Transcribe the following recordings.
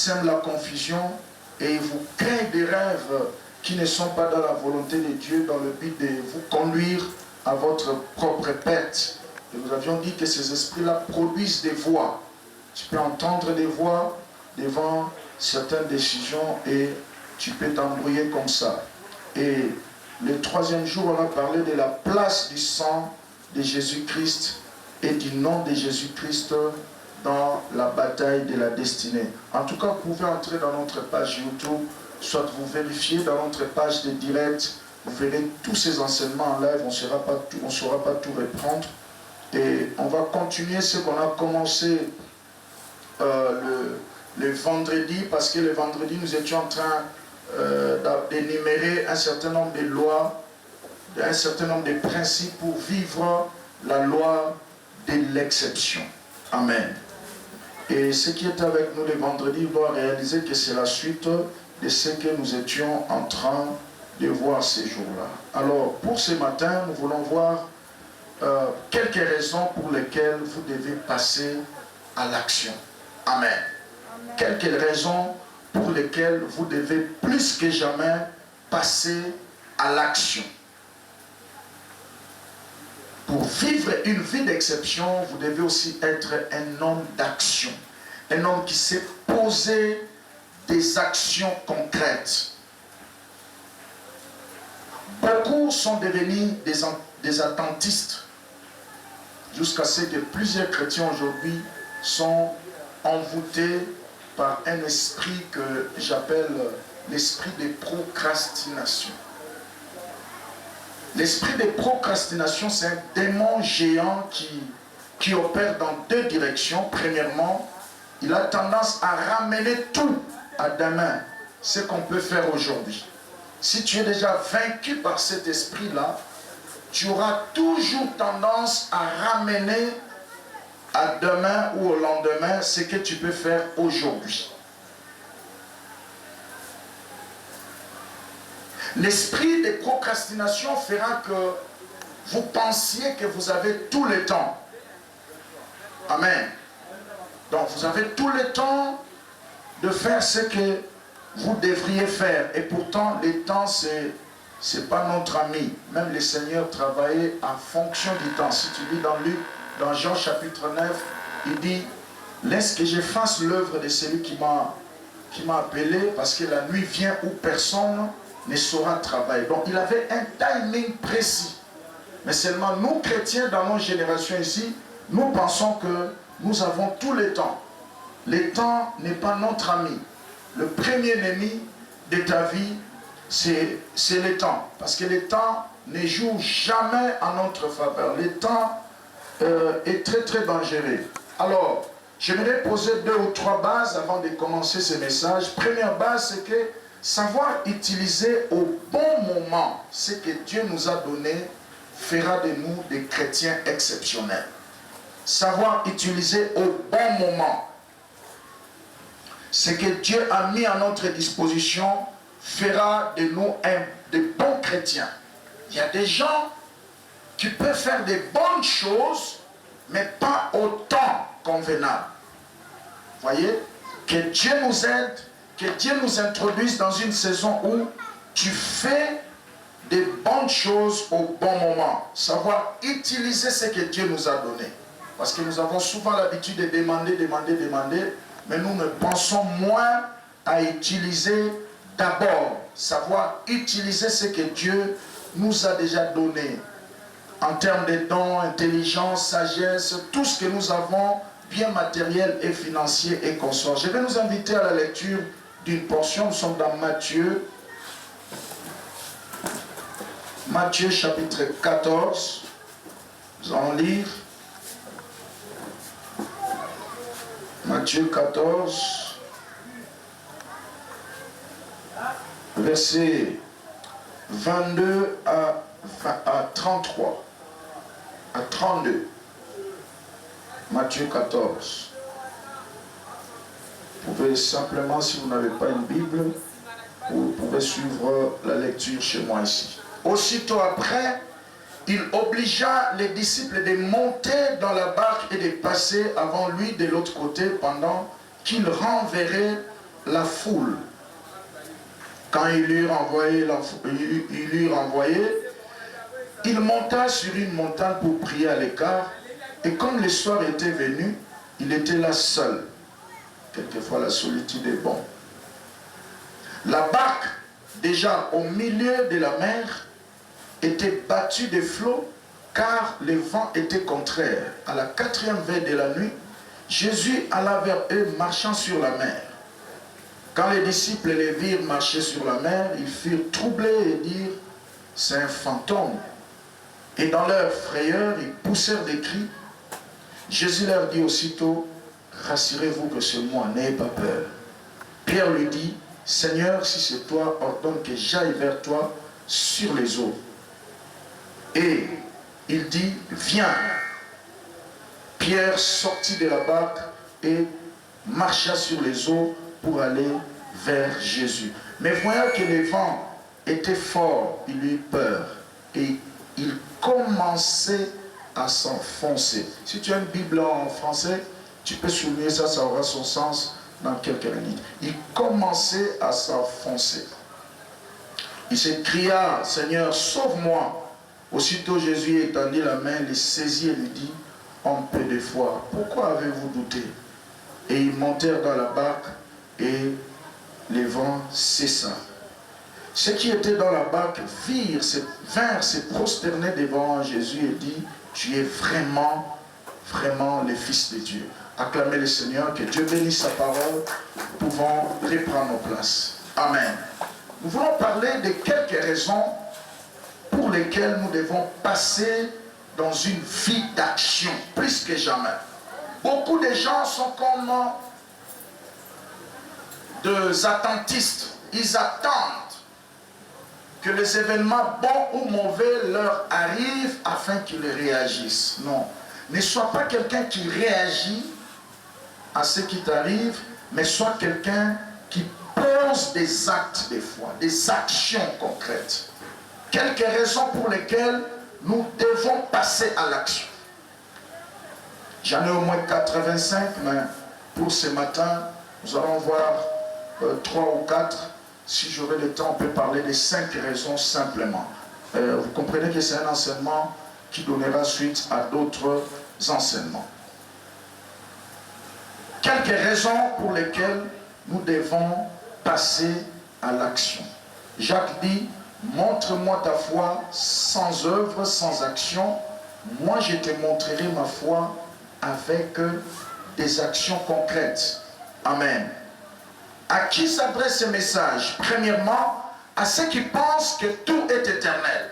sème la confusion et vous crée des rêves qui ne sont pas dans la volonté de Dieu, dans le but de vous conduire à votre propre perte. Et nous avions dit que ces esprits-là produisent des voix. Tu peux entendre des voix devant certaines décisions et tu peux t'embrouiller comme ça. Et le troisième jour, on a parlé de la place du sang de Jésus-Christ et du nom de Jésus-Christ dans la bataille de la destinée. En tout cas, vous pouvez entrer dans notre page YouTube, soit vous vérifiez dans notre page de direct, vous verrez tous ces enseignements en live, on ne saura pas tout reprendre. Et on va continuer ce qu'on a commencé le vendredi, parce que le vendredi, nous étions en train d'énumérer un certain nombre de lois, un certain nombre de principes pour vivre la loi de l'exception. Amen. Et ceux qui étaient avec nous le vendredi vont réaliser que c'est la suite de ce que nous étions en train de voir ces jours-là. Alors, pour ce matin, nous voulons voir quelques raisons pour lesquelles vous devez passer à l'action. Amen. Amen. Quelques raisons pour lesquelles vous devez plus que jamais passer à l'action. Pour vivre une vie d'exception, vous devez aussi être un homme d'action. Un homme qui sait poser des actions concrètes. Beaucoup sont devenus des attentistes, jusqu'à ce que plusieurs chrétiens aujourd'hui sont envoûtés par un esprit que j'appelle l'esprit de procrastination. L'esprit de procrastination, c'est un démon géant qui opère dans deux directions. Premièrement, il a tendance à ramener tout à demain, ce qu'on peut faire aujourd'hui. Si tu es déjà vaincu par cet esprit-là, tu auras toujours tendance à ramener à demain ou au lendemain ce que tu peux faire aujourd'hui. L'esprit de procrastination fera que vous pensiez que vous avez tout le temps. Amen. Donc vous avez tout le temps de faire ce que vous devriez faire. Et pourtant, le temps, c'est pas notre ami. Même le Seigneur travaillait en fonction du temps. Si tu lis dans Jean chapitre 9, il dit, laisse que je fasse l'œuvre de celui qui m'a appelé, parce que la nuit vient où personne ne saura travailler. Donc il avait un timing précis. Mais seulement nous, chrétiens, dans nos générations ici, nous pensons que nous avons tout le temps. Le temps n'est pas notre ami. Le premier ennemi de ta vie, c'est le temps. Parce que le temps ne joue jamais en notre faveur. Le temps est très très dangereux. Alors, j'aimerais poser 2 ou 3 bases avant de commencer ce message. Première base, c'est que savoir utiliser au bon moment ce que Dieu nous a donné fera de nous des chrétiens exceptionnels. Savoir utiliser au bon moment ce que Dieu a mis à notre disposition fera de nous de bons chrétiens. Il y a des gens qui peuvent faire de bonnes choses, mais pas au temps convenable. Voyez, que Dieu nous aide, que Dieu nous introduise dans une saison où tu fais de bonnes choses au bon moment. Savoir utiliser ce que Dieu nous a donné. Parce que nous avons souvent l'habitude de demander, mais nous ne pensons moins à utiliser d'abord, savoir utiliser ce que Dieu nous a déjà donné. En termes de dons, intelligence, sagesse, tout ce que nous avons, bien matériel et financier et consort. Je vais nous inviter à la lecture d'une portion. Nous sommes dans Matthieu. Matthieu chapitre 14. Nous allons lire. Matthieu 14. Versets 22 à 33. À 32. Matthieu 14. Vous pouvez simplement, si vous n'avez pas une Bible, vous pouvez suivre la lecture chez moi ici. Aussitôt après, il obligea les disciples de monter dans la barque et de passer avant lui de l'autre côté pendant qu'il renverrait la foule. Quand il lui renvoyait, il monta sur une montagne pour prier à l'écart. Et comme le soir était venu, il était là seul. Quelquefois la solitude est bon. La barque, déjà au milieu de la mer, était battue de flots car le vent était contraire. À la 4e veille de la nuit, Jésus alla vers eux marchant sur la mer. Quand les disciples les virent marcher sur la mer, ils furent troublés et dirent « C'est un fantôme ». Et dans leur frayeur, ils poussèrent des cris. Jésus leur dit aussitôt « Rassurez-vous que c'est moi, n'ayez pas peur ». Pierre lui dit « Seigneur, si c'est toi, ordonne que j'aille vers toi sur les eaux ». Et il dit « Viens ». Pierre sortit de la barque et marcha sur les eaux pour aller vers Jésus. Mais voyant que le vent était fort, il eut peur et il commençait à s'enfoncer. Si tu as une Bible en français, tu peux souligner ça, ça aura son sens dans quelques minutes. Il commençait à s'enfoncer. Il s'écria, Seigneur, sauve-moi. Aussitôt Jésus étendit la main, le saisit et lui dit, homme peu de foi, pourquoi avez-vous douté? Et ils montèrent dans la barque et le vent cessa. Ceux qui étaient dans la barque vinrent se prosterner devant Jésus et dit, tu es vraiment, vraiment le Fils de Dieu. Acclamez le Seigneur, que Dieu bénisse sa parole, nous pouvons reprendre nos places. Amen. Nous voulons parler de quelques raisons pour lesquelles nous devons passer dans une vie d'action, plus que jamais. Beaucoup de gens sont comme des attentistes. Ils attendent que les événements bons ou mauvais leur arrivent afin qu'ils réagissent. Non. Ne sois pas quelqu'un qui réagit à ce qui t'arrive, mais sois quelqu'un qui pose des actes des fois, des actions concrètes. Quelques raisons pour lesquelles nous devons passer à l'action. J'en ai au moins 85, mais pour ce matin, nous allons voir 3 ou 4. Si j'aurai le temps, on peut parler des 5 raisons simplement. Vous comprenez que c'est un enseignement qui donnera suite à d'autres enseignements. Quelques raisons pour lesquelles nous devons passer à l'action. Jacques dit, montre-moi ta foi sans œuvre, sans action. Moi, je te montrerai ma foi avec des actions concrètes. Amen. À qui s'adresse ce message? Premièrement, à ceux qui pensent que tout est éternel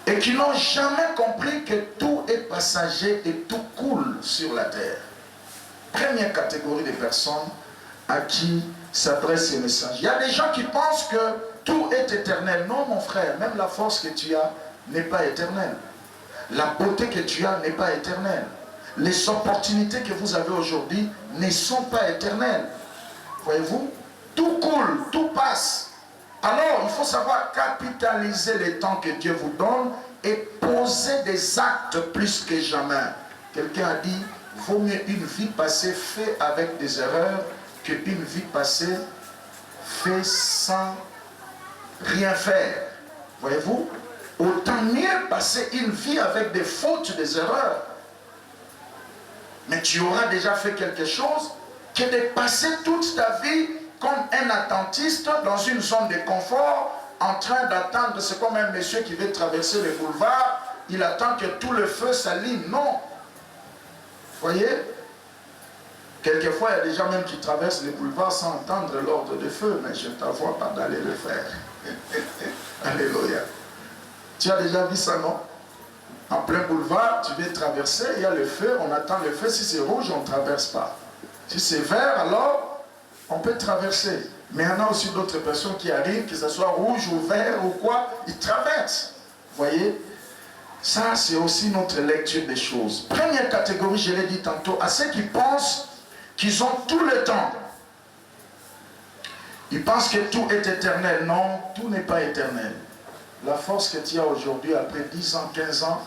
et qui n'ont jamais compris que tout est passager et tout coule sur la terre. Première catégorie de personnes à qui s'adresse ce message. Il y a des gens qui pensent que tout est éternel. Non, mon frère, même la force que tu as n'est pas éternelle. La beauté que tu as n'est pas éternelle. Les opportunités que vous avez aujourd'hui ne sont pas éternelles. Voyez-vous? Tout coule, tout passe. Alors, il faut savoir capitaliser les temps que Dieu vous donne et poser des actes plus que jamais. Quelqu'un a dit, vaut mieux une vie passée faite avec des erreurs qu'une vie passée faite sans rien faire. Voyez-vous? Autant mieux passer une vie avec des fautes, des erreurs. Mais tu auras déjà fait quelque chose que de passer toute ta vie comme un attentiste dans une zone de confort en train d'attendre. C'est comme un monsieur qui veut traverser le boulevard. Il attend que tout le feu s'allume. Non. Voyez? Quelquefois, il y a des gens même qui traversent les boulevards sans entendre l'ordre de feu. Mais je ne t'envoie pas d'aller le faire. Alléluia. Tu as déjà vu ça, non? En plein boulevard, tu veux traverser, il y a le feu, on attend le feu. Si c'est rouge, on ne traverse pas. Si c'est vert, alors, on peut traverser. Mais il y en a aussi d'autres personnes qui arrivent, que ce soit rouge ou vert ou quoi, ils traversent. Vous voyez? Ça, c'est aussi notre lecture des choses. Première catégorie, je l'ai dit tantôt, à ceux qui pensent qu'ils ont tout le temps. Ils pensent que tout est éternel. Non, tout n'est pas éternel. La force que tu as aujourd'hui, après 10 ans, 15 ans,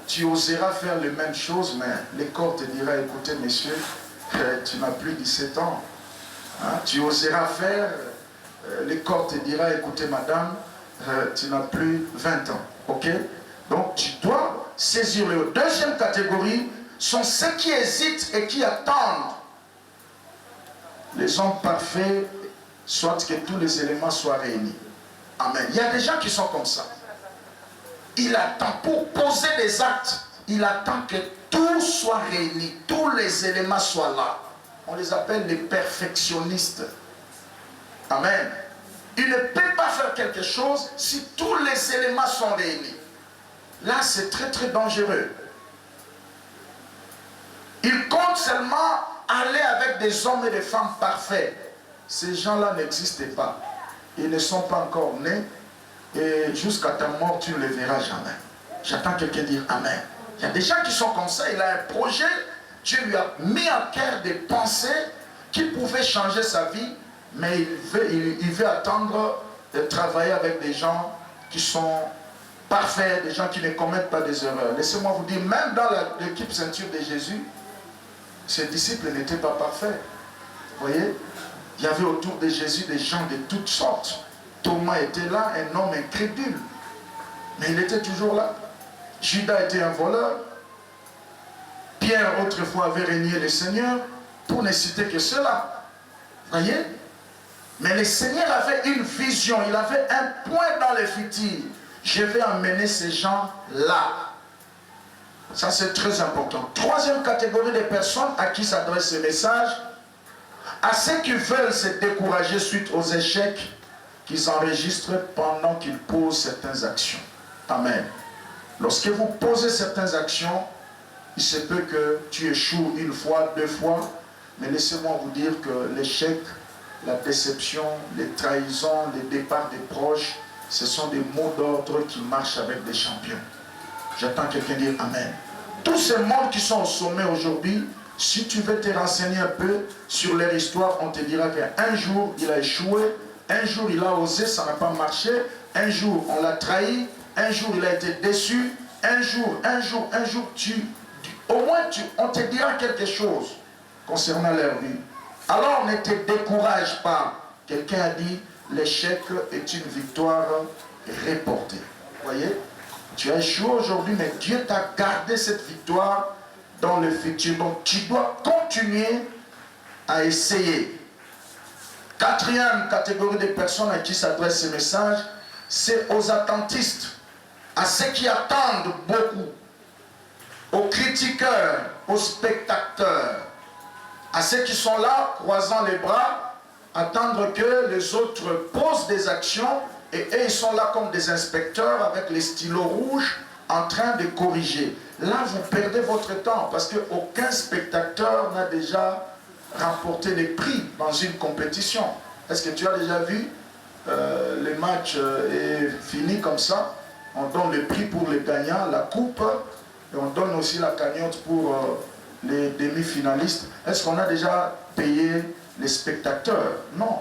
tu oseras faire les mêmes choses, mais le corps te dira, écoutez, messieurs, tu n'as plus 17 ans. Hein? Tu oseras faire, les corps te dira, écoutez madame, tu n'as plus 20 ans. Ok? Donc tu dois saisir le. Deuxième catégorie sont ceux qui hésitent et qui attendent. Les hommes parfaits, soit que tous les éléments soient réunis. Amen. Il y a des gens qui sont comme ça. Il attend pour poser des actes. Il attend que tout soit réuni, tous les éléments soient là. On les appelle les perfectionnistes. Amen. Il ne peut pas faire quelque chose si tous les éléments sont réunis. Là, c'est très très dangereux. Il compte seulement aller avec des hommes et des femmes parfaits. Ces gens-là n'existent pas. Ils ne sont pas encore nés. Et jusqu'à ta mort, tu ne les verras jamais. J'attends quelqu'un dire Amen. Il y a des gens qui sont comme ça. Il a un projet. Dieu lui a mis en cœur des pensées qui pouvaient changer sa vie. Mais il veut attendre de travailler avec des gens qui sont parfaits, des gens qui ne commettent pas des erreurs. Laissez-moi vous dire, même dans l'équipe ceinture de Jésus, ses disciples n'étaient pas parfaits. Vous voyez? Il y avait autour de Jésus des gens de toutes sortes. Thomas était là, un homme incrédule. Mais il était toujours là. Judas était un voleur. Pierre, autrefois, avait régné le Seigneur. Pour ne citer que cela. Vous voyez? Mais le Seigneur avait une vision. Il avait un point dans le futur. Je vais emmener ces gens-là. Ça, c'est très important. Troisième catégorie de personnes à qui s'adresse ce message. À ceux qui veulent se décourager suite aux échecs qu'ils enregistrent pendant qu'ils posent certaines actions. Amen. Lorsque vous posez certaines actions, il se peut que tu échoues une fois, deux fois, mais laissez-moi vous dire que l'échec, la déception, les trahisons, les départs des proches, ce sont des mots d'ordre qui marchent avec des champions. J'attends quelqu'un dire Amen. Tous ces mondes qui sont au sommet aujourd'hui, si tu veux te renseigner un peu sur leur histoire, on te dira qu'un jour il a échoué, un jour il a osé, ça n'a pas marché, un jour on l'a trahi, un jour il a été déçu, un jour, au moins on te dira quelque chose concernant leur vie. Alors ne te décourage pas. Quelqu'un a dit, l'échec est une victoire reportée. Vous voyez? Tu as échoué aujourd'hui, mais Dieu t'a gardé cette victoire dans le futur. Donc tu dois continuer à essayer. Quatrième catégorie de personnes à qui s'adresse ce message, c'est aux attentistes, à ceux qui attendent beaucoup, aux critiqueurs, aux spectateurs, à ceux qui sont là, croisant les bras, attendre que les autres posent des actions et eux, ils sont là comme des inspecteurs avec les stylos rouges en train de corriger. Là, vous perdez votre temps parce qu'aucun spectateur n'a déjà remporté les prix dans une compétition. Est-ce que tu as déjà vu le match est fini comme ça? On donne le prix pour les gagnants, la coupe, et on donne aussi la cagnotte pour les demi-finalistes. Est-ce qu'on a déjà payé les spectateurs? Non.